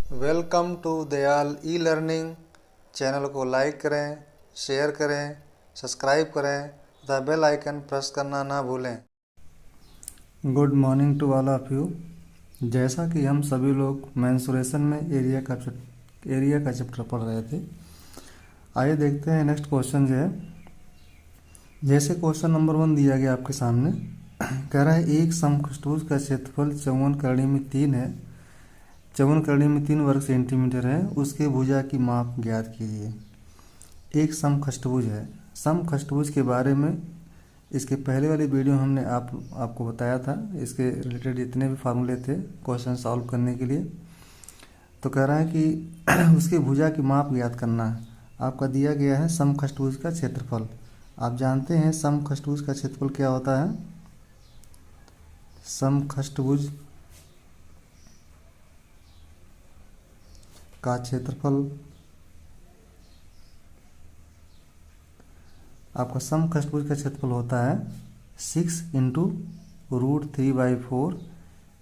Welcome to Dayal E learning. Channel को like करें, share करें, सब्सक्राइब करें तथा बेल आइकन प्रेस करना ना भूलें। Good morning to all of you. जैसा कि हम सभी लोग मेंसुरेशन में एरिया का चैप्टर पढ़ रहे थे, आइए देखते हैं नेक्स्ट क्वेश्चन जो है। जैसे क्वेश्चन नंबर 1 दिया गया आपके सामने, कह रहा है एक समचतुर्भुज का क्षेत्रफल 54 करड़ी में 3 है, 54 करड़ी में 3 वर्ग सेंटीमीटर है, उसके भुजा की माप ज्ञात कीजिए। एक समखष्टभुज है। समखष्टभुज के बारे में इसके पहले वाली वीडियो हमने आपको बताया था। इसके रिलेटेड जितने भी फार्मूले थे क्वेश्चन सॉल्व करने के लिए, तो कह रहा है कि उसकी भुजा की माप ज्ञात करना है। आपका दिया गया है समखष्टभुज का क्षेत्रफल। आप जानते हैं समखष्टभुज का क्षेत्रफल क्या होता है। समखष्टभुज का क्षेत्रफल, आपका समखष्टभुज का क्षेत्रफल होता है 6 इंटू √3/4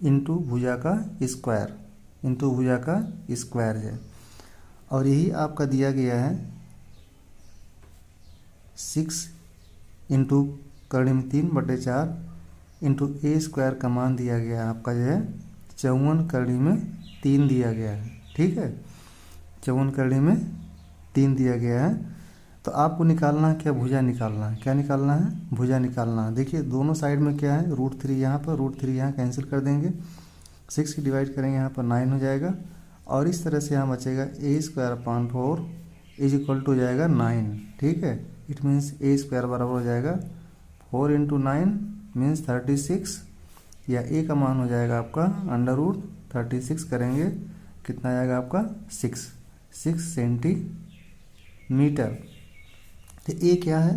इंटू भुजा का स्क्वायर है। और यही आपका दिया गया है 6 इंटू करड़ी में 3/4 इंटू a² का मान दिया गया है आपका जो है 54 करड़ी में 3 दिया गया है। ठीक है, 54 करड़ी में 3 दिया गया है। तो आपको निकालना है क्या, भुजा निकालना है। क्या निकालना है, भुजा निकालना है। देखिए दोनों साइड में क्या है, √3 यहाँ पर, √3 यहाँ कैंसिल कर देंगे, 6 की डिवाइड करेंगे यहाँ पर 9 हो जाएगा। और इस तरह से यहाँ बचेगा a²/4 हो जाएगा 9। ठीक है, इट मीन्स a² बराबर हो जाएगा 4 इंटू 9 मीन्स 36, या a का मान हो जाएगा आपका √36 करेंगे, कितना आएगा आपका 6 सेंटीमीटर। तो ए क्या है,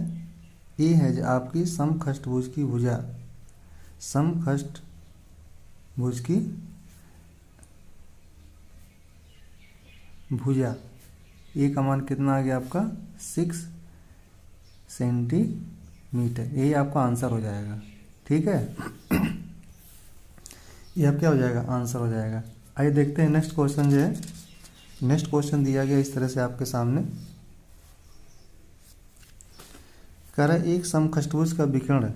ए है जो आपकी समखष्टभुज की भुजा, समखष्टभुज की भुजा। ए का मान कितना आ गया आपका 6 सेंटीमीटर। ये आपका आंसर हो जाएगा। ठीक है, ये अब क्या हो जाएगा, आंसर हो जाएगा। आइए देखते हैं नेक्स्ट क्वेश्चन जो है। नेक्स्ट क्वेश्चन दिया गया इस तरह से आपके सामने, कह रहा है एक समखष्टभुज का विकर्ण,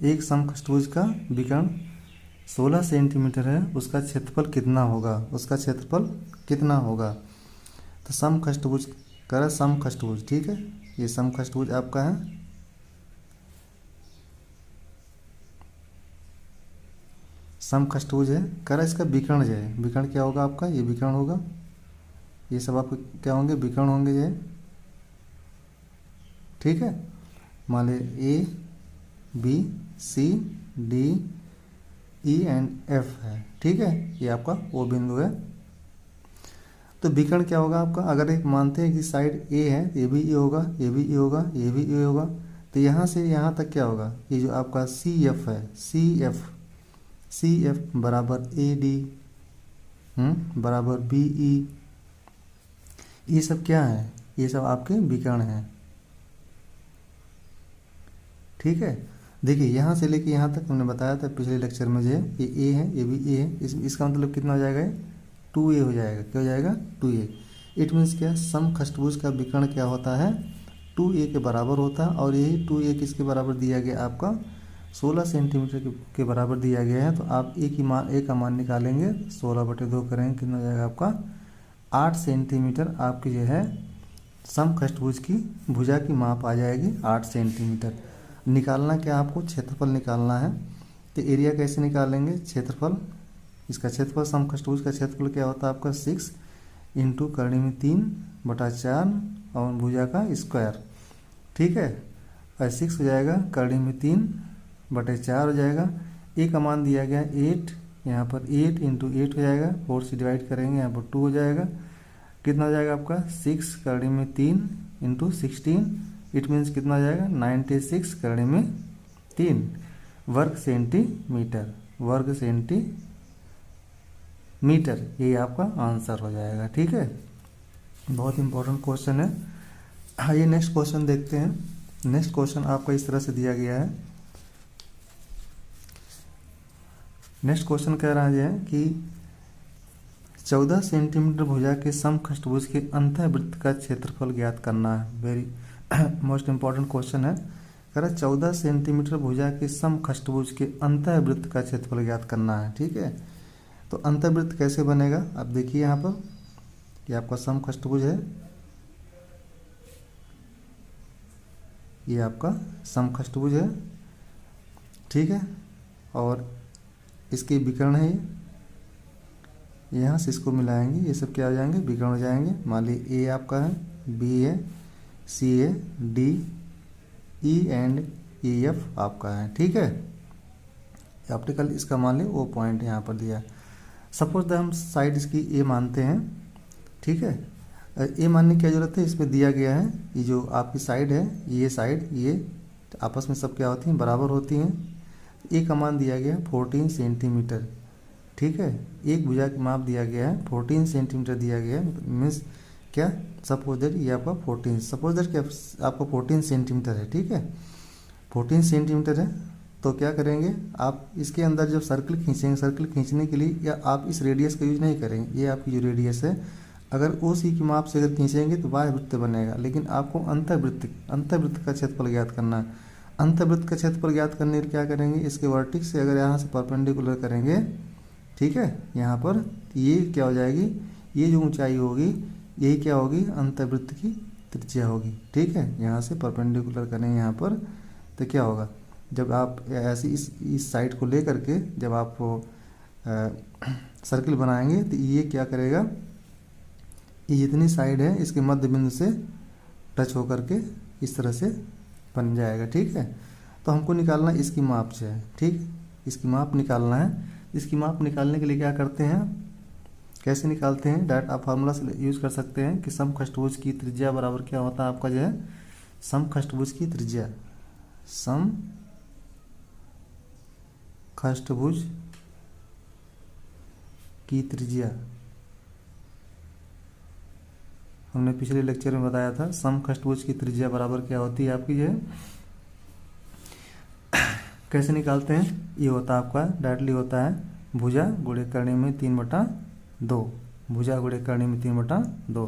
एक समखष्टभुज का विकर्ण 16 सेंटीमीटर है, उसका क्षेत्रफल कितना होगा, उसका क्षेत्रफल कितना होगा। तो समखष्टभुज कह रहा है समखष्टभुज। ठीक है, ये समखष्टभुज आपका है, समखष्टभुज है। कह रहा है इसका विकर्ण जो है, विकर्ण क्या होगा आपका, ये विकर्ण होगा, ये सब आपके क्या होंगे, विकर्ण होंगे ये। ठीक है, मान लीजिए A, B, C, D, E and F है। ठीक है, ये आपका वो बिंदु है। तो विकर्ण क्या होगा आपका, अगर एक मानते हैं कि साइड A है, ये भी A होगा, ये भी A होगा, ये भी A होगा, तो यहाँ से यहाँ तक क्या होगा, ये जो आपका CF है, CF बराबर AD बराबर BE, ये सब क्या है, ये सब आपके विकर्ण हैं। ठीक है, देखिए यहाँ से लेके यहाँ तक हमने बताया था पिछले लेक्चर में जो है, ये A है, ये भी A है, इसका मतलब कितना हो जाएगा, 2A हो जाएगा। क्या हो जाएगा, 2A। इट मीन्स क्या, समखष्टभुज का विकर्ण क्या होता है, 2A के बराबर होता है। और यही 2A किसके बराबर दिया गया आपका, 16 सेंटीमीटर के बराबर दिया गया है। तो आप A का मान निकालेंगे, 16/2 करेंगे, कितना हो जाएगा आपका 8 सेंटीमीटर। आपकी जो है समखष्टभुज की भुजा की माप आ जाएगी 8 सेंटीमीटर। निकालना क्या आपको, क्षेत्रफल निकालना है। तो एरिया कैसे निकालेंगे, क्षेत्रफल, इसका क्षेत्रफल समखष्टभुज का क्षेत्रफल क्या होता है आपका 6 इंटू करड़ी में 3/4 और भुजा का स्क्वायर। ठीक है, और 6 हो जाएगा, करड़ी में 3/4 हो जाएगा। ए का मान दिया गया 8, यहाँ पर 8 इंटू 8 हो जाएगा, 4 से डिवाइड करेंगे, यहाँ पर 2 हो जाएगा, कितना हो जाएगा आपका 6 करड़ी में 3 इंटू 16, इट मीन्स कितना हो जाएगा 96 करड़ी में 3 वर्ग सेंटीमीटर, ये आपका आंसर हो जाएगा। ठीक है, बहुत इंपॉर्टेंट क्वेश्चन है। आइए नेक्स्ट क्वेश्चन देखते हैं। नेक्स्ट क्वेश्चन आपका इस तरह से दिया गया है। नेक्स्ट क्वेश्चन कह रहा है कि 14 सेंटीमीटर भुजा के समखष्टभुज के अंतःवृत्त का क्षेत्रफल ज्ञात करना है। वेरी मोस्ट इंपॉर्टेंट क्वेश्चन है। कह रहा 14 सेंटीमीटर भुजा के समखष्टभुज के अंतःवृत्त का क्षेत्रफल ज्ञात करना है। ठीक है, तो अंतःवृत्त कैसे बनेगा आप देखिए यहाँ पर, ये आपका समखष्टभुज है, ये आपका समखष्टभुज है। ठीक है, और इसके विकर्ण है ये, यहाँ से इसको मिलाएंगे, ये सब क्या हो जाएंगे, विकर्ण हो जाएंगे। मान लीजिए ए आपका है, बी है, सी है, D, E and E F आपका है। ठीक है, ऑप्टिकल इसका मान लीजिए वो पॉइंट यहाँ पर दिया। सपोज हम साइड इसकी ए मानते हैं। ठीक है, ए मानने की क्या जरूरत है, इसमें दिया गया है ये जो आपकी साइड है, ये साइड ये आपस में सब क्या होती हैं, बराबर होती हैं। ए का मान दिया गया 14 सेंटीमीटर। ठीक है, एक भुजा का माप दिया गया है 14 सेंटीमीटर दिया गया है, मीन्स क्या, सपोज दैट ये आपका 14, सपोज दैट क्या आपका 14 सेंटीमीटर है। ठीक है, 14 सेंटीमीटर है, तो क्या करेंगे आप इसके अंदर जब सर्कल खींचेंगे, सर्कल खींचने के लिए या आप इस रेडियस का यूज नहीं करेंगे, ये आपकी जो रेडियस है अगर ओ सी की माप से अगर खींचेंगे तो वाह्य वृत्त बनेगा, लेकिन आपको अंतःवृत्त का क्षेत्रफल ज्ञात करना है। अंतःवृत्त का क्षेत्रफल ज्ञात करने के लिए क्या करेंगे, इसके वर्टेक्स से अगर यहाँ से परपेंडिकुलर करेंगे, ठीक है, यहाँ पर ये क्या हो जाएगी, ये जो ऊंचाई होगी यही क्या होगी, अंतःवृत्त की त्रिज्या होगी। ठीक है, यहाँ से परपेंडिकुलर करेंगे यहाँ पर, तो क्या होगा, जब आप ऐसी इस साइड को ले करके जब आप सर्किल बनाएंगे तो ये क्या करेगा, ये जितनी साइड है इसके मध्य बिंदु से टच होकर के इस तरह से बन जाएगा। ठीक है, तो हमको निकालना इसकी माप से है। ठीक, इसकी माप निकालना है। इसकी माप निकालने के लिए क्या करते हैं, कैसे निकालते हैं, डायरेक्ट आप फार्मूला से यूज कर सकते हैं कि समखष्टभुज की त्रिज्या बराबर क्या होता है आपका जो है, समखष्टभुज की त्रिज्या, समखष्टभुज की त्रिज्या हमने पिछले लेक्चर में बताया था। समखष्टभुज की त्रिज्या बराबर क्या होती है आपकी जो है, कैसे निकालते हैं, ये होता है आपका डायरेक्टली होता है भुजा गुणे करने में 3/2, भुजा गुणे करने में 3/2।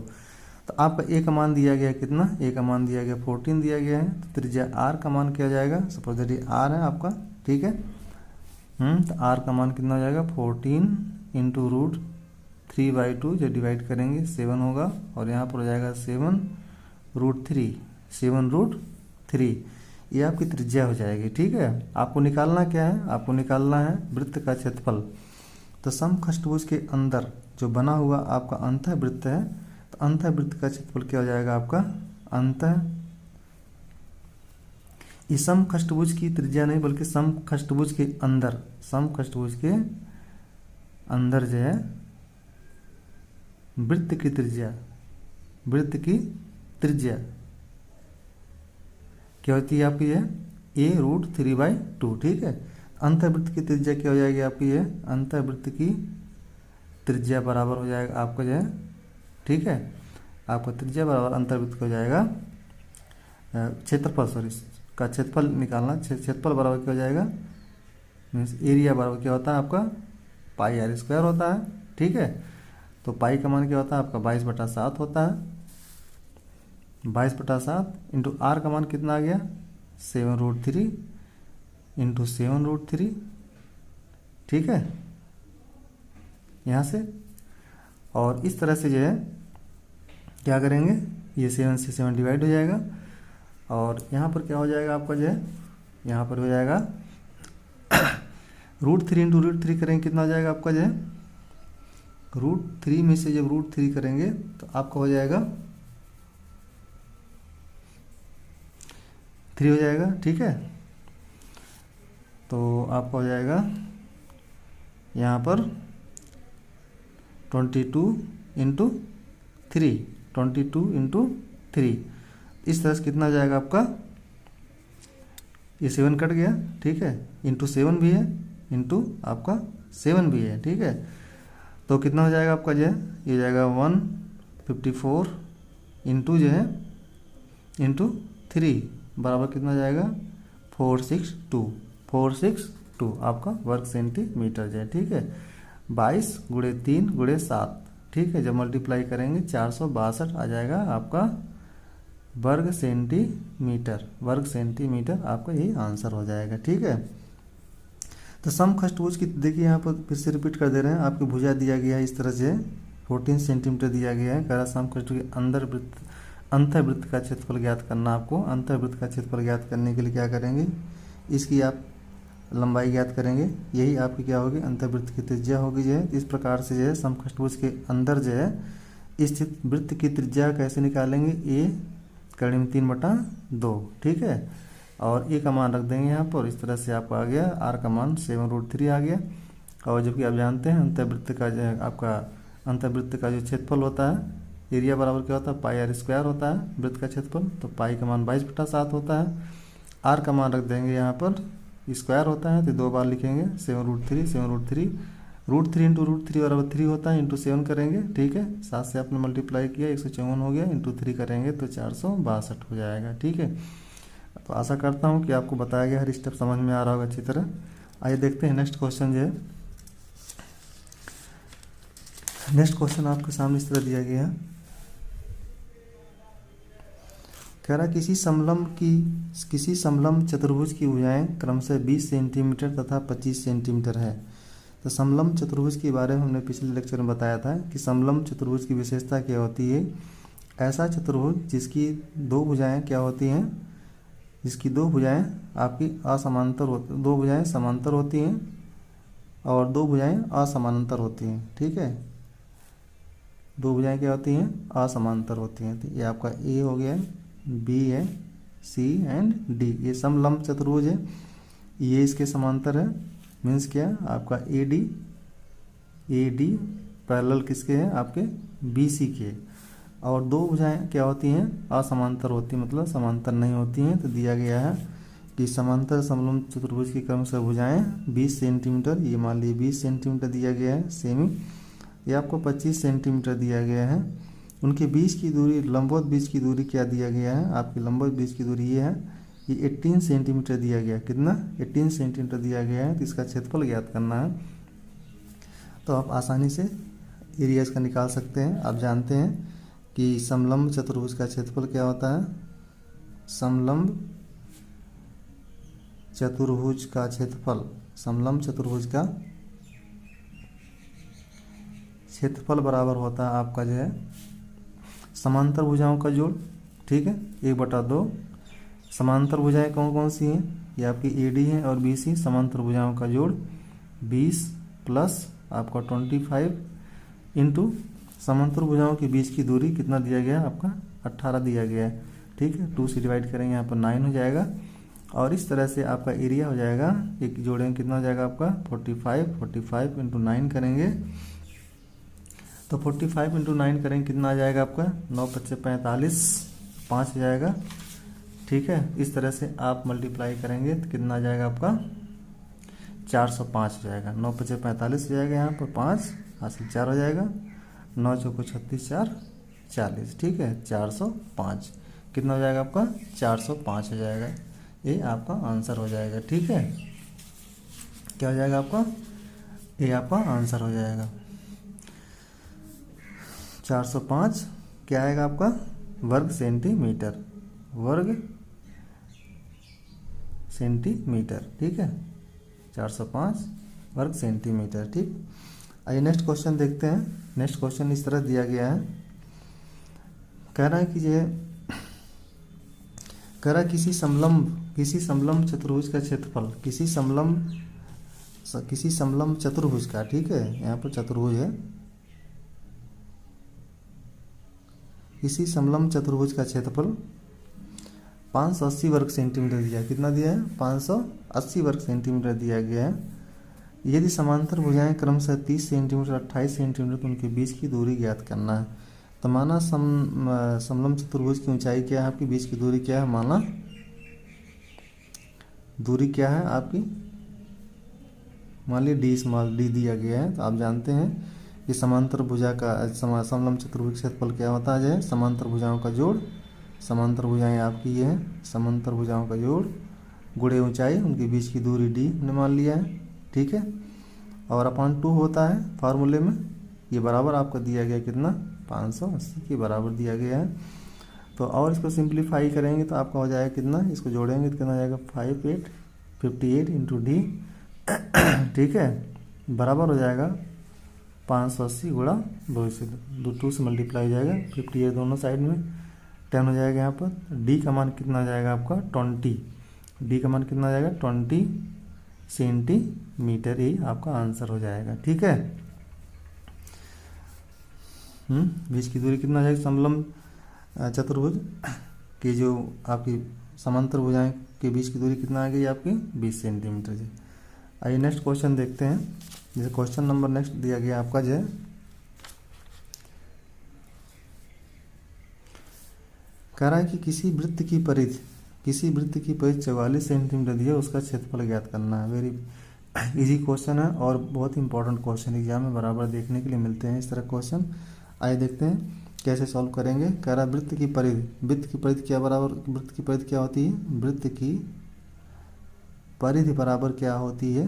तो आपका ए का मान दिया गया कितना, ए का मान दिया गया 14 दिया गया है, तो त्रिज्या आर का मान क्या हो जाएगा, सपोज दैट ये आर है आपका। ठीक है, तो आर का मान कितना हो जाएगा, 14 इंटू रूट 3/2, जो डिवाइड करेंगे 7 होगा, और यहाँ पर हो जाएगा 7√3, ये आपकी त्रिज्या हो जाएगी। ठीक है, आपको निकालना क्या है, आपको निकालना है वृत्त का क्षेत्रफल। तो समखष्टभुज के अंदर जो बना हुआ आपका अंतःवृत्त है, तो अंतःवृत्त का क्षेत्रफल क्या हो जाएगा आपका इस समखष्टभुज की त्रिज्या नहीं बल्कि समखष्टभुज के अंदर, समखष्टभुज के अंदर जो है वृत्त की त्रिज्या क्या होती है आपकी है, a√3/2। ठीक है, अंतःवृत्त की त्रिज्या क्या हो जाएगी आपकी है, अंतःवृत्त की त्रिज्या बराबर हो जाएगा आपका जो है, ठीक है, आपका त्रिज्या बराबर अंतःवृत्त हो जाएगा क्षेत्रफल, का क्षेत्रफल निकालना, क्षेत्रफल बराबर क्या हो जाएगा, मीन्स एरिया बराबर क्या होता है आपका πr² होता है। ठीक है, तो पाई का मान क्या होता है आपका 22/7 होता है, 22/7 इंटू आर का मान कितना आ गया 7√3 इंटू 7√3। ठीक है, यहाँ से और इस तरह से जो है क्या करेंगे, ये 7 से 7 डिवाइड हो जाएगा, और यहाँ पर क्या हो जाएगा आपका जो है, यहाँ पर हो जाएगा √3 इंटू √3 करेंगे कितना हो जाएगा आपका जो है, √3 में से जब √3 करेंगे तो आपका हो जाएगा 3 हो जाएगा। ठीक है, तो आपका हो जाएगा यहाँ पर 22 इंटू 3, इस तरह से कितना हो जाएगा आपका, ये 7 कट गया। ठीक है, इंटू 7 भी है, इंटू आपका 7 भी है। ठीक है, तो कितना हो जाएगा आपका जो है, ये हो जाएगा 154 इंटू जो है इंटू 3 बराबर कितना हो जाएगा 462 आपका वर्ग सेंटीमीटर जो है। ठीक है, 22 × 3 × 7 ठीक है। जब मल्टीप्लाई करेंगे 462 आ जाएगा आपका वर्ग सेंटीमीटर आपका यही आंसर हो जाएगा। ठीक है। तो समखष्टभुज की देखिए यहाँ पर फिर से रिपीट कर दे रहे हैं। आपकी भुजा दिया गया है इस तरह से 14 सेंटीमीटर दिया गया है। कह रहा समखष्टभुज के अंदर वृत्त अंतःवृत्त का क्षेत्रफल ज्ञात करना। आपको अंतःवृत्त का क्षेत्रफल ज्ञात करने के लिए क्या करेंगे, इसकी आप लंबाई ज्ञात करेंगे। यही आपकी क्या होगी, अंतःवृत्त की त्रिज्या होगी। जो है इस प्रकार से जो है समखष्टभुज के अंदर जो है स्थित वृत्त की त्रिज्या कैसे निकालेंगे, ए कड़ी में 3/2। ठीक है। और ए का मान रख देंगे यहाँ पर। इस तरह से आपको आ गया आर का मान 7√3 आ गया। और जबकि आप जानते हैं अंतःवृत्त का जो है आपका अंतःवृत्त का जो क्षेत्रफल होता है, एरिया बराबर क्या होता है, पाई आर स्क्वायर होता है वृत्त का क्षेत्रफल। तो पाई का मान 22/7 होता है। आर का मान रख देंगे यहाँ पर, स्क्वायर होता है तो 2 बार लिखेंगे 7√3 √3 इंटू √3 बराबर 3 होता है, इंटू 7 करेंगे। ठीक है। 7 से आपने मल्टीप्लाई किया 154 हो गया, इंटू 3 करेंगे तो 462 हो जाएगा। ठीक है। तो आशा करता हूँ कि आपको बताया गया हर स्टेप समझ में आ रहा होगा अच्छी तरह। आइए देखते हैं नेक्स्ट क्वेश्चन जो है। नेक्स्ट क्वेश्चन आपके सामने इस तरह दिया गया है। कह रहा किसी समलंब चतुर्भुज की भुजाएं क्रमशः 20 सेंटीमीटर तथा 25 सेंटीमीटर है। तो समलंब चतुर्भुज के बारे में हमने पिछले लेक्चर में बताया था कि समलंब चतुर्भुज की विशेषता क्या होती है। ऐसा चतुर्भुज जिसकी दो भुजाएं क्या होती हैं, जिसकी दो भुजाएं आपकी दो भुजाएं समांतर होती हैं और दो भुजाएं असमानांतर होती हैं। ठीक है। दो भुजाएं क्या होती हैं, असमांतर होती हैं। तो ये आपका ए हो गया, बी है, सी एंड डी। ये समलंब चतुर्भुज है, ये इसके समांतर है। मीन्स क्या, आपका ए डी पैरेलल किसके हैं, आपके बी सी के। और दो भुजाएं क्या होती हैं, असमांतर होती हैं, मतलब समांतर नहीं होती हैं। तो दिया गया है कि समांतर समलंब चतुर्भुज की क्रमशः भुजाएं 20 सेंटीमीटर, ये मान लीजिए 20 सेंटीमीटर दिया गया है सेमी, ये आपको 25 सेंटीमीटर दिया गया है। उनके बीच की दूरी, लंबवत बीच की दूरी क्या दिया गया है, आपकी लंबवत बीच की दूरी ये है, ये 18 सेंटीमीटर दिया गया है। कितना, 18 सेंटीमीटर दिया गया है। तो इसका क्षेत्रफल ज्ञात करना है। तो आप आसानी से एरिया इसका निकाल सकते हैं। आप जानते हैं कि समलंब चतुर्भुज का क्षेत्रफल क्या होता है, समलंब चतुर्भुज का क्षेत्रफल, समलंब चतुर्भुज का क्षेत्रफल बराबर होता है आपका जो है समांतर भुजाओं का जोड़। ठीक है। 1/2। समांतर भुजाएं कौन कौन सी हैं, ये आपकी ए डी है और बी सी। समांतर भुजाओं का जोड़ 20 प्लस आपका 25 इंटू समांतर भुजाओं के बीच की दूरी कितना दिया गया है, आपका 18 दिया गया है। ठीक है। 2 से डिवाइड करेंगे यहाँ पर 9 हो जाएगा। और इस तरह से आपका एरिया हो जाएगा, एक जोड़ेंगे कितना हो जाएगा आपका 45 इंटू 9 करेंगे तो 45 इंटू 9 करेंगे कितना आ जाएगा आपका 9×5 = 45, 5 हो जाएगा। ठीक है। इस तरह से आप मल्टीप्लाई करेंगे तो कितना आ जाएगा आपका 405 हो जाएगा। 9×5 = 45 हो जाएगा, यहाँ पर 5 हासिल 4 हो जाएगा, 9 × 36 4 40। ठीक है। 405 कितना हो जाएगा आपका 405 हो जाएगा। ये आपका आंसर हो जाएगा। ठीक है। क्या हो जाएगा आपका, ये आपका आंसर हो जाएगा। 405 क्या आएगा आपका वर्ग सेंटीमीटर, वर्ग सेंटीमीटर। ठीक है। 405 वर्ग सेंटीमीटर। ठीक। आइए नेक्स्ट क्वेश्चन देखते हैं। नेक्स्ट क्वेश्चन इस तरह दिया गया है। कह रहा है कि ये कह रहा है किसी समलंब चतुर्भुज का क्षेत्रफल, किसी समलंब चतुर्भुज का, ठीक है, यहाँ पर चतुर्भुज है, किसी समलंब चतुर्भुज का क्षेत्रफल 580 वर्ग सेंटीमीटर दिया है। कितना दिया है, 580 वर्ग सेंटीमीटर दिया गया है। यदि समांतर भुजाएं क्रमशः 30 सेंटीमीटर 28 सेंटीमीटर, तो उनके बीच की दूरी ज्ञात करना है। तो माना समलंब चतुर्भुज की ऊंचाई क्या है, आपकी बीच की दूरी क्या है, माना दूरी क्या है आपकी, मान ली डी दिया गया है। तो आप जानते हैं कि समांतर भुजा का समलंब चतुर्भुज क्षेत्रफल क्या होता है, समांतर भुजाओं का जोड़, समांतर भुजाएं आपकी ये है, समांतर भुजाओं का जोड़ गुणे ऊंचाई, उनके बीच की दूरी डी हमने मान लिया है। ठीक है। और अपॉन 2 होता है फार्मूले में, ये बराबर आपका दिया गया कितना 580 के बराबर दिया गया है। तो और इसको सिंप्लीफाई करेंगे तो आपका हो जाएगा कितना, इसको जोड़ेंगे तो कितना हो जाएगा 58 इंटू डी ठीक है, बराबर हो जाएगा 580 गुणा 2 से 2 से मल्टीप्लाई हो जाएगा 58 दोनों साइड में 10 हो जाएगा यहाँ पर। डी का मान कितना हो जाएगा आपका 20, डी का मान कितना हो जाएगा 20 सेंटीमीटर, ही आपका आंसर हो जाएगा। ठीक है, बीच की दूरी कितना हो जाएगी समलंब चतुर्भुज की जो आपकी समांतर भुजाएं के बीच की दूरी कितना आ गई आपकी 20 सेंटीमीटर जी। आइए नेक्स्ट क्वेश्चन देखते हैं। जैसे क्वेश्चन नंबर नेक्स्ट दिया गया आपका जो है, कह रहा है कि किसी वृत्त की परिधि 44 सेंटीमीटर दी है, उसका क्षेत्रफल ज्ञात करना है। वेरी इजी क्वेश्चन है और बहुत ही इंपॉर्टेंट क्वेश्चन एग्जाम में बराबर देखने के लिए मिलते हैं इस तरह क्वेश्चन। आइए देखते हैं कैसे सॉल्व करेंगे। कह रहा है वृत्त की परिधि क्या बराबर, वृत्त की परिधि क्या होती है, वृत्त की परिधि बराबर क्या होती है,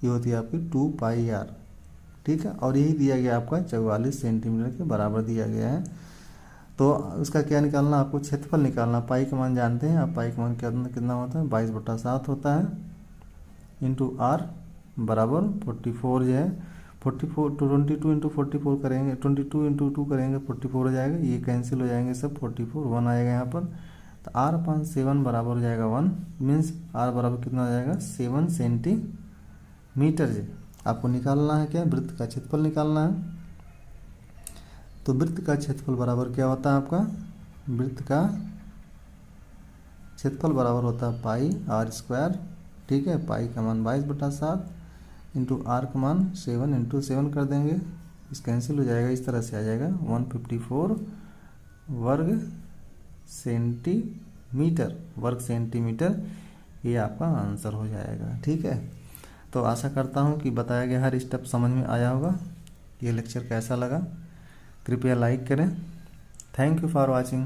ये होती है आपकी 2 पाई r। ठीक है, और यही दिया गया आपका 44 सेंटीमीटर के बराबर दिया गया है। तो उसका क्या निकालना, आपको क्षेत्रफल निकालना। पाई का मान जानते हैं आप, पाई का मान कितना होता है 22/7 होता है, इंटू r बराबर 44 जो है 44 22 इंटू 44 करेंगे, 22 इंटू 2 करेंगे 44 हो जाएगा, ये कैंसिल हो जाएंगे सब, 44 1 आएगा यहाँ पर। तो r/7 बराबर हो जाएगा 1, मीन्स r बराबर कितना हो जाएगा 7 सेंटीमीटर जी। आपको निकालना है क्या, वृत्त का क्षेत्रफल निकालना है। तो वृत्त का क्षेत्रफल बराबर क्या होता है आपका, वृत्त का क्षेत्रफल बराबर होता है पाई r²। ठीक है, पाई का मान 22/7 इंटू r का मान 7 इंटू 7 कर देंगे, इस कैंसिल हो जाएगा, इस तरह से आ जाएगा 154 वर्ग सेंटीमीटर, ये आपका आंसर हो जाएगा। ठीक है, तो आशा करता हूँ कि बताया गया हर स्टेप समझ में आया होगा। ये लेक्चर कैसा लगा कृपया लाइक करें। Thank you for watching.